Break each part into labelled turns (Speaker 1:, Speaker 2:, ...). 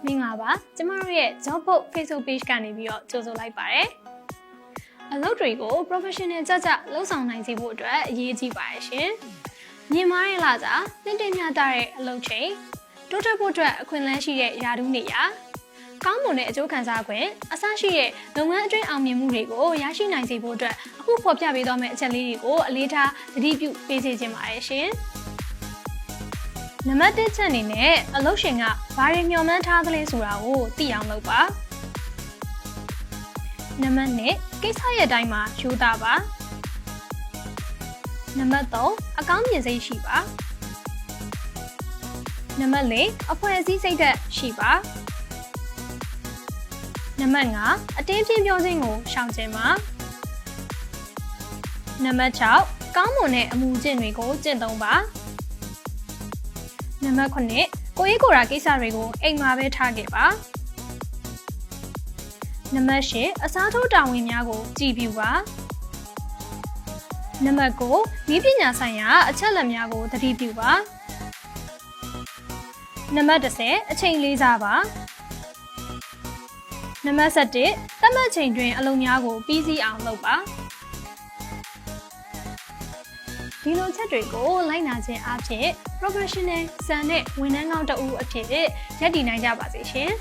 Speaker 1: မင်္ဂလာပါကျမတို့ရဲ့ Job Book Facebook Page ကနေပြီးတော့ကြိုဆိုလိုက်ပါတယ်အလုပ်တွေကို professional ကြလုပ်ဆောင်နိုင်စေဖို့အတွက်အရေးကြီးပါတယ်ရှင်မြင်မားရဲ့လာစာတင်တင်မြတ်တဲ့အလုပ်ချိန်တိုးတက်ဖို့အတွက်အခွင့်အလမ်းရှိတဲ့ယာတူးနေရာကောင်းမွန်တဲ့အကျိုးခံစားခွင့်အစရှိတဲ့လုပ်ငန်းအတွင်းအောင်မြင်မှုတွေကိုရရှိနိုင်စေဖို့အတွက်အခုဖော်ပြပေးသွားမယ့်အချက်လေးတွေကိုအလေးထားသတိပြုပေးစေချင်ပါတယ်ရှင်နံပါတ်1ချက်အနေနဲ့အလုပ်ရှင်ကဘာတွေမျှော်မှန်းထားသလဲဆိုတာကိုသိအောင်လုပ်ပါနံပါတ်2ကိစ္စရဲ့အတိုင်းမှာယူတာပါနံပါတ်3အကောင်းမြင်စိတ်ရှိပါနံပါတ်4အဖွဲ့အစည်းစိတ်သက်ရှိပါနံပါတ်5အတင်းပြင်းပြောခြင်းကိုရှောင်ကျဉ်ပါနံပါတ်6ကောင်းမွန်တဲ့အမှုကျင့်တွေကိုကျင့်သုံးပါနံပါတ်9ကိုရေးကိုယ်ရာကိစ္စတွေကိုအိမ်မှာပဲထားခဲ့ပါနံပါတ်10အစားထိုးတာဝန်များကိုကြည်ပြူပါနံပါတ်9နည်းပညာဆိုင်ရာအချက်အလက်များကိုသတိပြုပါနံပါတ်10အချိန်လေးစားပါနံပါတ်17သတ်မှတ်ချိန်တွင်အလုပ်များကိုပြီးစီးအောင်လုပ်ပါဒီလိုချက်တွေကိုလိုက်နာခြင်းအပြင် professional စံတဲ့ဝန်ထမ်းကောင်းတဦးအဖြစ်ရပ်တည်နိုင်ကြပါစေရှင်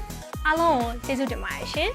Speaker 1: အားလုံးကိုကျေးဇူးတင်ပါတယ်ရှင်